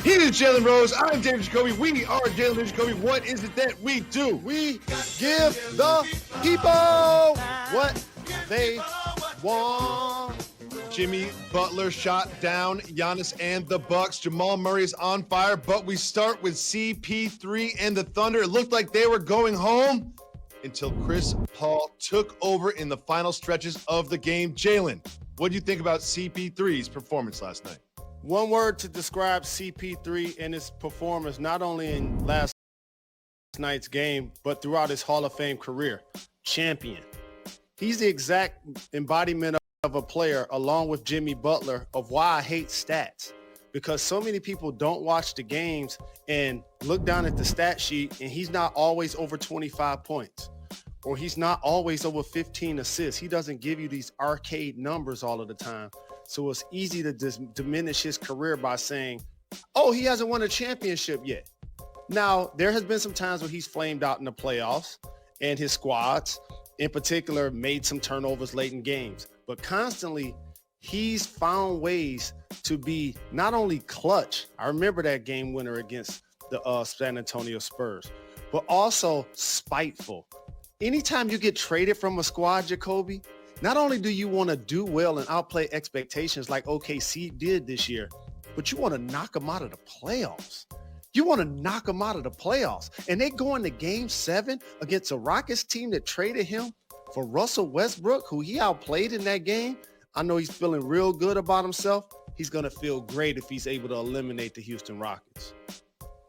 He is Jalen Rose. I'm David Jacoby. We are Jalen and Jacoby. What is it that we do? We give the people what they want. Jimmy Butler shot down Giannis and the Bucks. Jamal Murray is on fire, but we start with CP3 and the Thunder. It looked like they were going home until Chris Paul took over in the final stretches of the game. Jalen, what do you think about CP3's performance last night? One word to describe CP3 and his performance, not only in last night's game, but throughout his Hall of Fame career: champion. He's the exact embodiment of a player, along with Jimmy Butler, of why I hate stats. Because so many people don't watch the games and look down at the stat sheet, and he's not always over 25 points, or he's not always over 15 assists. He doesn't give you these arcade numbers all of the time. So it's easy to diminish his career by saying, oh, he hasn't won a championship yet. Now, there has been some times where he's flamed out in the playoffs, and his squads in particular made some turnovers late in games. But constantly, he's found ways to be not only clutch. I remember that game winner against the San Antonio Spurs, but also spiteful. Anytime you get traded from a squad, Jacoby, not only do you want to do well and outplay expectations like OKC did this year, but you want to knock them out of the playoffs. You want to knock them out of the playoffs. And they go into game 7 against a Rockets team that traded him for Russell Westbrook, who he outplayed in that game. I know he's feeling real good about himself. He's going to feel great if he's able to eliminate the Houston Rockets.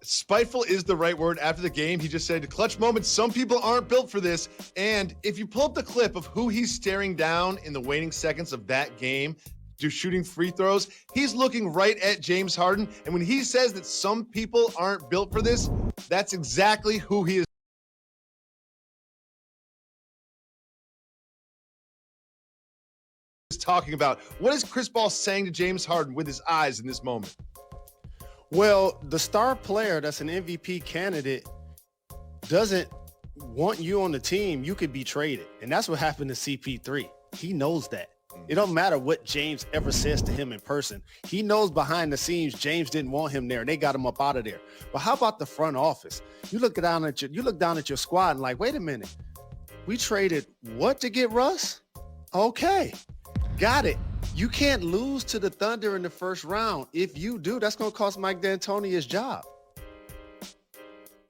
Spiteful is the right word. After the game, he just said, clutch moments, some people aren't built for this. And if you pull up the clip of who he's staring down in the waning seconds of that game, shooting free throws, he's looking right at James Harden. And when he says that some people aren't built for this, that's exactly who he is talking about. What is Chris Paul saying to James Harden with his eyes in this moment? Well, the star player that's an MVP candidate doesn't want you on the team. You could be traded. And that's what happened to CP3. He knows that. It don't matter what James ever says to him in person. He knows behind the scenes James didn't want him there, and they got him up out of there. But how about the front office? You look down at your squad and like, wait a minute. We traded what to get Russ? Okay, got it. You can't lose to the Thunder in the first round. If you do, that's going to cost Mike D'Antoni his job.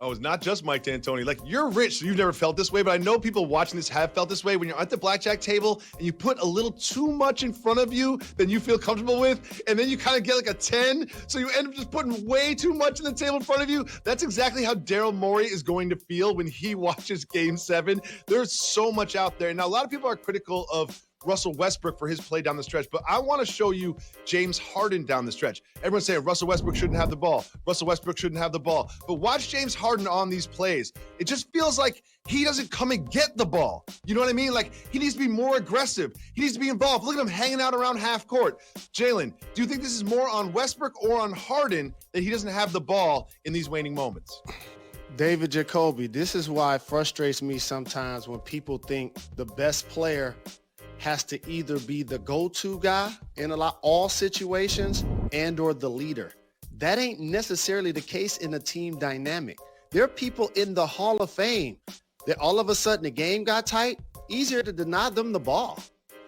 Oh, it's not just Mike D'Antoni. Like, you're rich, so you've never felt this way, but I know people watching this have felt this way. When you're at the blackjack table and you put a little too much in front of you than you feel comfortable with, and then you kind of get like a 10, so you end up just putting way too much on the table in front of you. That's exactly how Daryl Morey is going to feel when he watches Game 7. There's so much out there. Now, a lot of people are critical of Russell Westbrook for his play down the stretch, but I want to show you James Harden down the stretch. Everyone's saying Russell Westbrook shouldn't have the ball. Russell Westbrook shouldn't have the ball. But watch James Harden on these plays. It just feels like he doesn't come and get the ball. You know what I mean? Like, he needs to be more aggressive. He needs to be involved. Look at him hanging out around half court. Jalen, do you think this is more on Westbrook or on Harden that he doesn't have the ball in these waning moments? David Jacoby, this is why it frustrates me sometimes when people think the best player has to either be the go-to guy in all situations and or the leader. That ain't necessarily the case in a team dynamic. There are people in the Hall of Fame that all of a sudden the game got tight, easier to deny them the ball.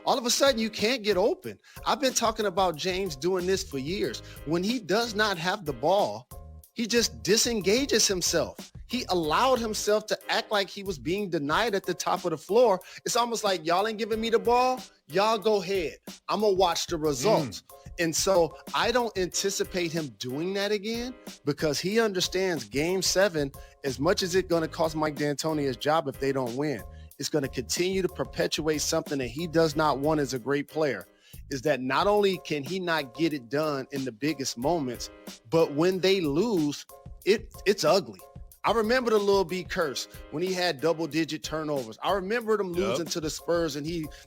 All of a sudden you can't get open. I've been talking about James doing this for years. When he does not have the ball, he just disengages himself. He allowed himself to act like he was being denied at the top of the floor. It's almost like, y'all ain't giving me the ball. Y'all go ahead. I'm going to watch the results. And so I don't anticipate him doing that again, because he understands Game 7, as much as it's going to cost Mike D'Antoni his job if they don't win, it's going to continue to perpetuate something that he does not want as a great player, is that not only can he not get it done in the biggest moments, but when they lose, it's ugly. I remember the Lil B curse when he had double-digit turnovers. I remember them losing to the Spurs and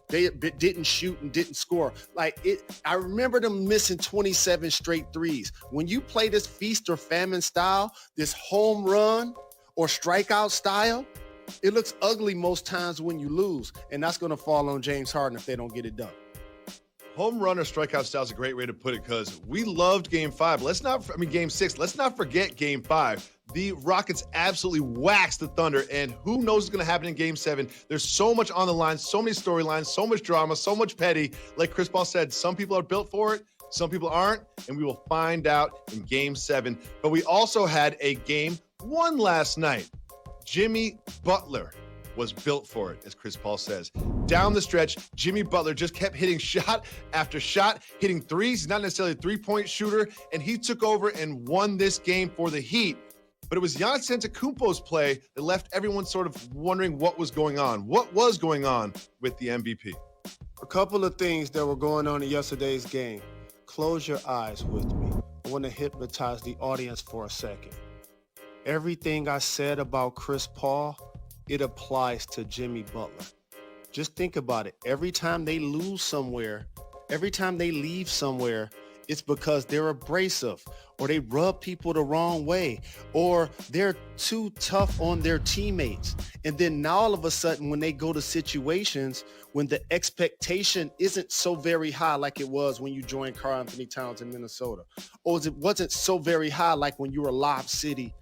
they didn't shoot and didn't score. I remember them missing 27 straight threes. When you play this feast or famine style, this home run or strikeout style, it looks ugly most times when you lose, and that's going to fall on James Harden if they don't get it done. Home run or strikeout style is a great way to put it because we loved Game 5. Game 6. Let's not forget Game 5. The Rockets absolutely waxed the Thunder, and who knows what's going to happen in Game 7. There's so much on the line, so many storylines, so much drama, so much petty. Like Chris Paul said, some people are built for it, some people aren't, and we will find out in Game 7. But we also had a Game 1 last night. Jimmy Butler was built for it, as Chris Paul says. Down the stretch, Jimmy Butler just kept hitting shot after shot, hitting threes. He's not necessarily a three-point shooter, and he took over and won this game for the Heat. But it was Giannis Antetokounmpo's play that left everyone sort of wondering what was going on. What was going on with the MVP? A couple of things that were going on in yesterday's game. Close your eyes with me. I want to hypnotize the audience for a second. Everything I said about Chris Paul, it applies to Jimmy Butler. Just think about it. Every time they lose somewhere, every time they leave somewhere, it's because they're abrasive or they rub people the wrong way or they're too tough on their teammates. And then now all of a sudden when they go to situations when the expectation isn't so very high like it was when you joined Karl Anthony Towns in Minnesota, or it wasn't so very high like when you were Lob City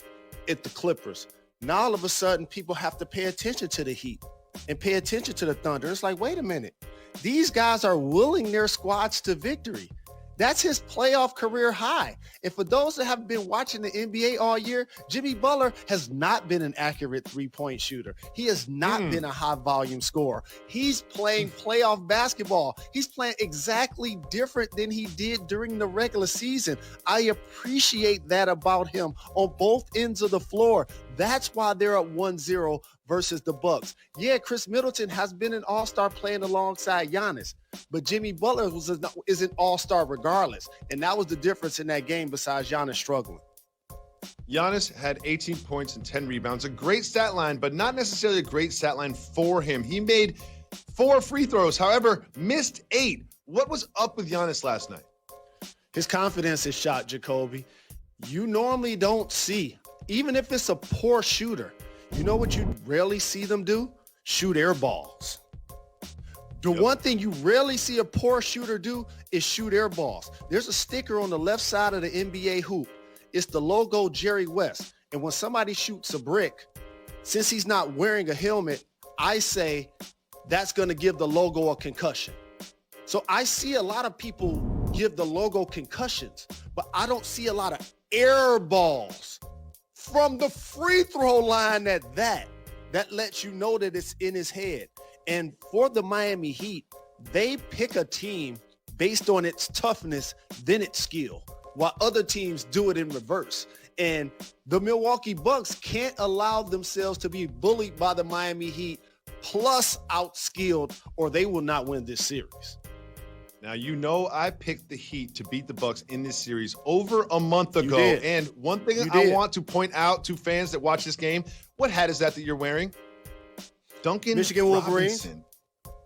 at the Clippers. Now all of a sudden people have to pay attention to the Heat and pay attention to the Thunder. It's like, wait a minute. These guys are willing their squads to victory. That's his playoff career high. And for those that have been watching the NBA all year, Jimmy Butler has not been an accurate three-point shooter. He has not been a high-volume scorer. He's playing playoff basketball. He's playing exactly different than he did during the regular season. I appreciate that about him on both ends of the floor. That's why they're up 1-0 versus the Bucks. Yeah, Chris Middleton has been an all-star playing alongside Giannis, but Jimmy Butler is an all-star regardless. And that was the difference in that game besides Giannis struggling. Giannis had 18 points and 10 rebounds. A great stat line, but not necessarily a great stat line for him. He made 4 free throws, however, missed 8. What was up with Giannis last night? His confidence is shot, Jacoby. You normally don't see, even if it's a poor shooter, you know what you rarely see them do? Shoot air balls. The one thing you rarely see a poor shooter do is shoot air balls. There's a sticker on the left side of the NBA hoop. It's the logo Jerry West. And when somebody shoots a brick, since he's not wearing a helmet, I say that's going to give the logo a concussion. So I see a lot of people give the logo concussions, but I don't see a lot of air balls from the free throw line that lets you know that it's in his head. And for the Miami Heat, they pick a team based on its toughness than its skill, while other teams do it in reverse. And the Milwaukee Bucks can't allow themselves to be bullied by the Miami Heat plus outskilled, or they will not win this series. Now, you know I picked the Heat to beat the Bucks in this series over a month ago. And one thing I want to point out to fans that watch this game, what hat is that you're wearing? Michigan Wolverines.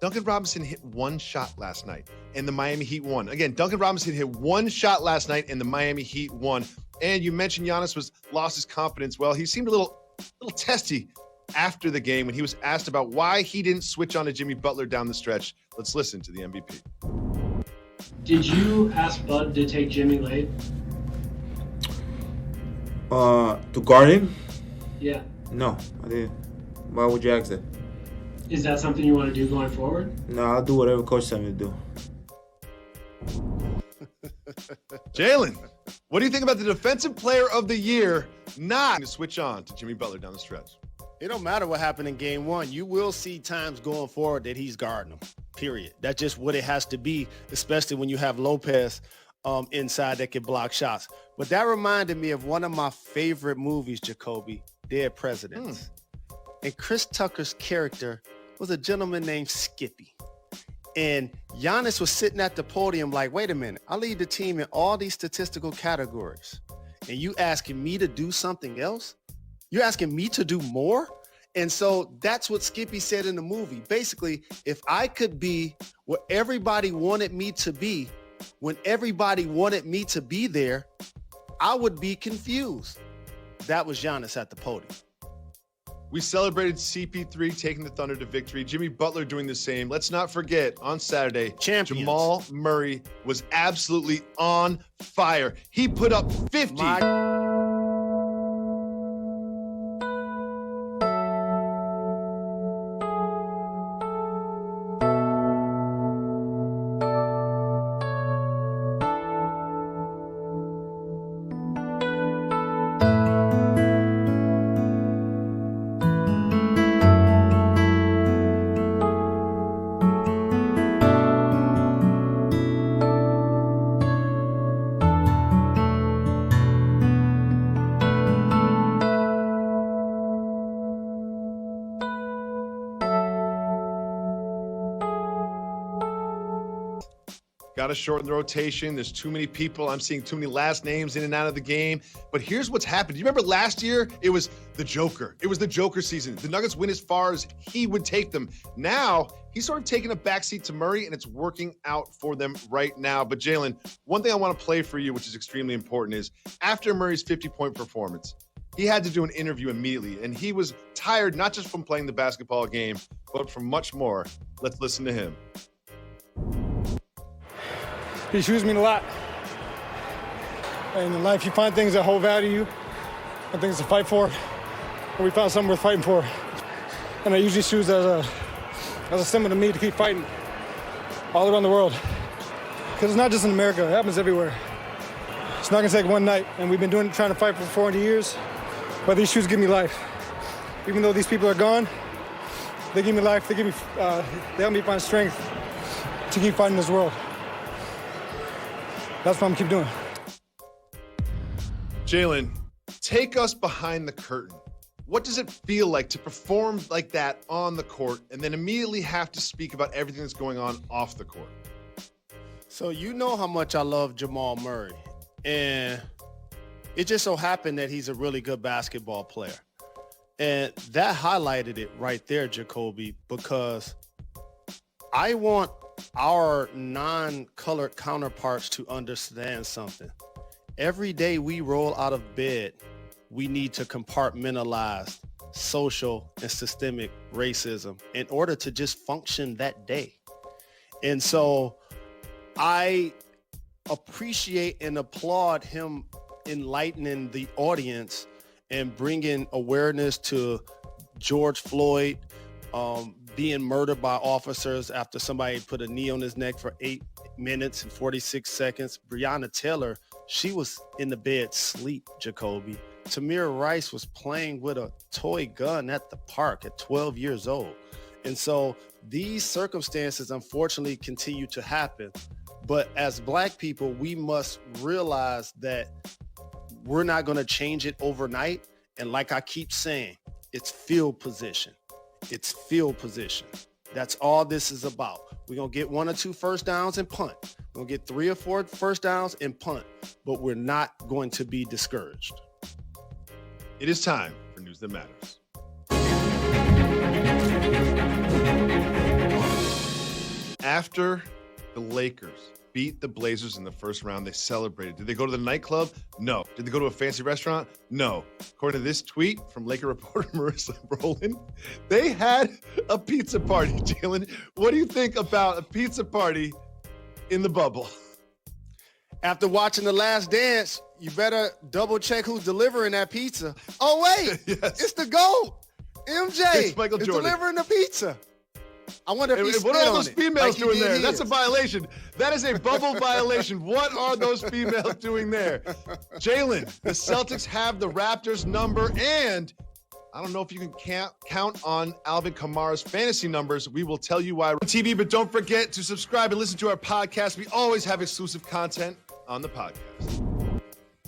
Duncan Robinson hit one shot last night, and the Miami Heat won. Again, Duncan Robinson hit one shot last night, and the Miami Heat won. And you mentioned Giannis lost his confidence. Well, he seemed a little testy after the game when he was asked about why he didn't switch on to Jimmy Butler down the stretch. Let's listen to the MVP. Did you ask Bud to take Jimmy late? To guard him? Yeah. No, I didn't. Why would you ask that? Is that something you want to do going forward? No, I'll do whatever coach tells me to do. Jalen, what do you think about the Defensive Player of the Year not to switch on to Jimmy Butler down the stretch? It don't matter what happened in game 1. You will see times going forward that he's guarding him, period. That's just what it has to be, especially when you have Lopez inside that can block shots. But that reminded me of one of my favorite movies, Jacoby, Dead Presidents. And Chris Tucker's character was a gentleman named Skippy. And Giannis was sitting at the podium like, wait a minute, I lead the team in all these statistical categories. And you asking me to do something else? You're asking me to do more? And so that's what Skippy said in the movie. Basically, if I could be where everybody wanted me to be, when everybody wanted me to be there, I would be confused. That was Giannis at the podium. We celebrated CP3 taking the Thunder to victory. Jimmy Butler doing the same. Let's not forget, on Saturday, Champions. Jamal Murray was absolutely on fire. He put up 50. Got to shorten the rotation. There's too many people. I'm seeing too many last names in and out of the game. But here's what's happened. Do you remember last year? It was the Joker. It was the Joker season. The Nuggets win as far as he would take them. Now, he's sort of taking a backseat to Murray, and it's working out for them right now. But Jalen, one thing I want to play for you, which is extremely important, is after Murray's 50-point performance, he had to do an interview immediately, and he was tired not just from playing the basketball game, but from much more. Let's listen to him. These shoes mean a lot. And in life, you find things that hold value to you and things to fight for. And we found something worth fighting for. And I use these shoes as a symbol to me to keep fighting all around the world. Because it's not just in America, it happens everywhere. It's not gonna take one night, and we've been trying to fight for 400 years, but these shoes give me life. Even though these people are gone, they give me life, they help me find strength to keep fighting this world. That's what I'm gonna keep doing. Jalen, take us behind the curtain. What does it feel like to perform like that on the court and then immediately have to speak about everything that's going on off the court? So you know how much I love Jamal Murray. And it just so happened that he's a really good basketball player. And that highlighted it right there, Jacoby, because I want our non-colored counterparts to understand something. Every day we roll out of bed, we need to compartmentalize social and systemic racism in order to just function that day. And so I appreciate and applaud him enlightening the audience and bringing awareness to George Floyd being murdered by officers after somebody put a knee on his neck for 8 minutes and 46 seconds. Breonna Taylor, she was in the bed sleep, Jacoby. Tamir Rice was playing with a toy gun at the park at 12 years old. And so these circumstances, unfortunately, continue to happen. But as Black people, we must realize that we're not going to change it overnight. And like I keep saying, it's field position. It's field position. That's all this is about. We're going to get 1 or 2 first downs and punt. We're going to get 3 or 4 first downs and punt. But we're not going to be discouraged. It is time for News That Matters. After the Lakers beat the Blazers in the first round, they celebrated. Did they go to the nightclub? No. Did they go to a fancy restaurant? No. According to this tweet from Laker reporter Marissa Brolin, they had a pizza party. Jalen, what do you think about a pizza party in the bubble? After watching The Last Dance, you better double check who's delivering that pizza. Oh, wait, Yes. It's the GOAT. MJ It's Michael Jordan. delivering the pizza. I wonder if he What are all those spit on it females like he doing did there? his. That's a violation. That is a bubble violation. What are those females doing there? Jalen, the Celtics have the Raptors number, and I don't know if you can count on Alvin Kamara's fantasy numbers. We will tell you why on TV, but don't forget to subscribe and listen to our podcast. We always have exclusive content on the podcast.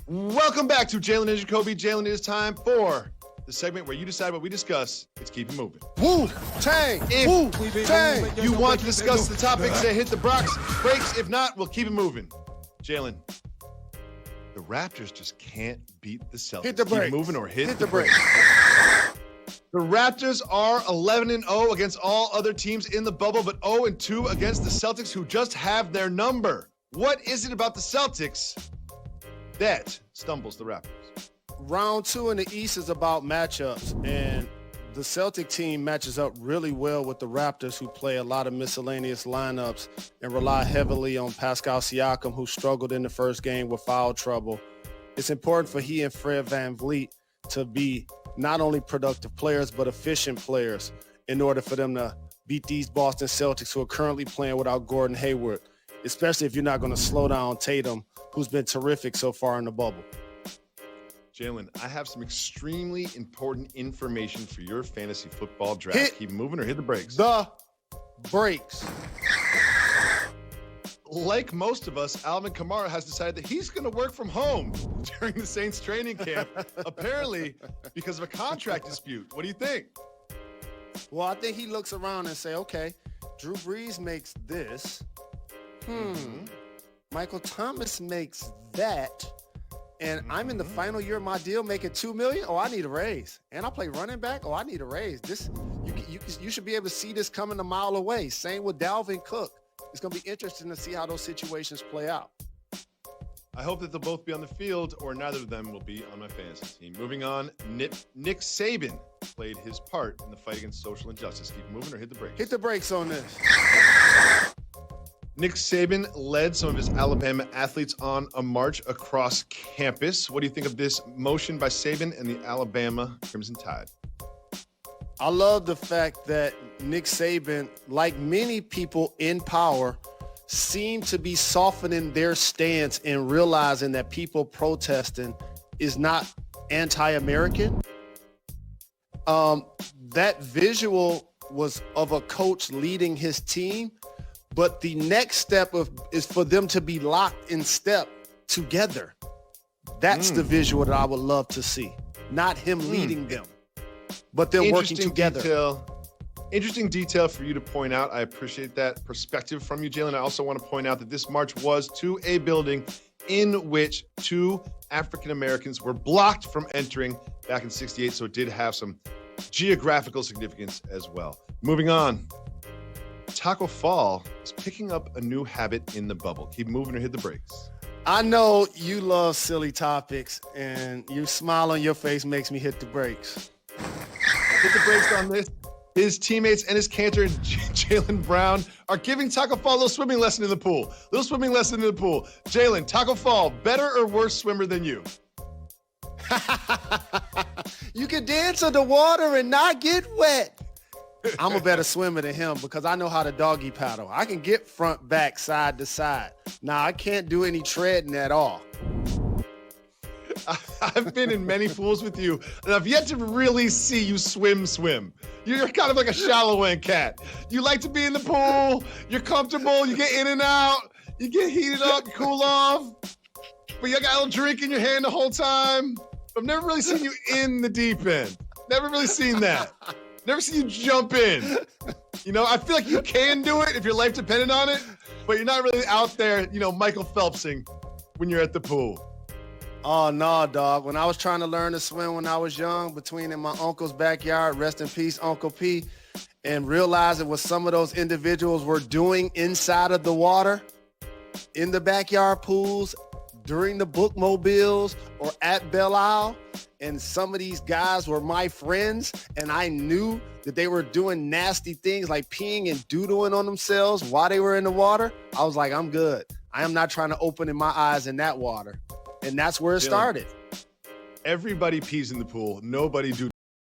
Welcome back to Jalen and Jacoby. Jalen, it is time for the segment where you decide what we discuss. It's Keep It Moving. Woo, Tang, If Woo, Tang. you want to discuss the topics that hit the breaks. If not, we'll keep it moving. Jalen, the Raptors just can't beat the Celtics. Hit the Keep brakes. moving or hit the brakes. The Raptors are 11-0 against all other teams in the bubble, but 0-2 against the Celtics, who just have their number. What is it about the Celtics that stumbles the Raptors? Round 2 in the East is about matchups, and the Celtic team matches up really well with the Raptors, who play a lot of miscellaneous lineups and rely heavily on Pascal Siakam, who struggled in the first game with foul trouble. It's important for he and Fred VanVleet to be not only productive players, but efficient players in order for them to beat these Boston Celtics, who are currently playing without Gordon Hayward, especially if you're not going to slow down Tatum, who's been terrific so far in the bubble. Jalen, I have some extremely important information for your fantasy football draft. Keep moving or hit the brakes. The brakes. Like most of us, Alvin Kamara has decided that he's going to work from home during the Saints training camp, apparently because of a contract dispute. What do you think? Well, I think he looks around and say, okay, Drew Brees makes this. Michael Thomas makes that. And I'm in the final year of my deal making $2 million. Oh, I need a raise. And I play running back. Oh, I need a raise. This you should be able to see this coming a mile away. Same with Dalvin Cook. It's going to be interesting to see how those situations play out. I hope that they'll both be on the field, or neither of them will be on my fantasy team. Moving on, Nick Saban played his part in the fight against social injustice. Keep moving or hit the brakes. Hit the brakes on this. Nick Saban led some of his Alabama athletes on a march across campus. What do you think of this motion by Saban and the Alabama Crimson Tide? I love the fact that Nick Saban, like many people in power, seem to be softening their stance and realizing that people protesting is not anti-American. That visual was of a coach leading his team, but the next step is for them to be locked in step together. That's the visual that I would love to see. Not him leading them, but them working together. Interesting detail for you to point out. I appreciate that perspective from you, Jalen. I also want to point out that this march was to a building in which 2 African Americans were blocked from entering back in '68, so it did have some geographical significance as well. Moving on. Taco Fall is picking up a new habit in the bubble. Keep moving or hit the brakes. I know you love silly topics, and your smile on your face makes me hit the brakes. Hit the brakes on this. His teammates and his cantor, Jalen Brown, are giving Taco Fall a little swimming lesson in the pool. Jalen, Taco Fall, better or worse swimmer than you? You can dance underwater and not get wet. I'm a better swimmer than him because I know how to doggy paddle. I can get front, back, side to side. Now, I can't do any treading at all. I've been in many pools with you, and I've yet to really see you swim. You're kind of like a shallow end cat. You like to be in the pool. You're comfortable. You get in and out. You get heated up, cool off. But you got a little drink in your hand the whole time. I've never really seen you in the deep end. Never really seen that. Never seen you jump in. You know, I feel like you can do it if your life depended on it, but you're not really out there, Michael Phelpsing when you're at the pool. Oh, no, dog. When I was trying to learn to swim when I was young, between in my uncle's backyard, rest in peace, Uncle P, and realizing what some of those individuals were doing inside of the water, in the backyard pools, during the bookmobiles, or at Belle Isle, and some of these guys were my friends, and I knew that they were doing nasty things like peeing and doodling on themselves while they were in the water, I was like, I'm good. I am not trying to open in my eyes in that water. And that's where it started. Everybody pees in the pool. Nobody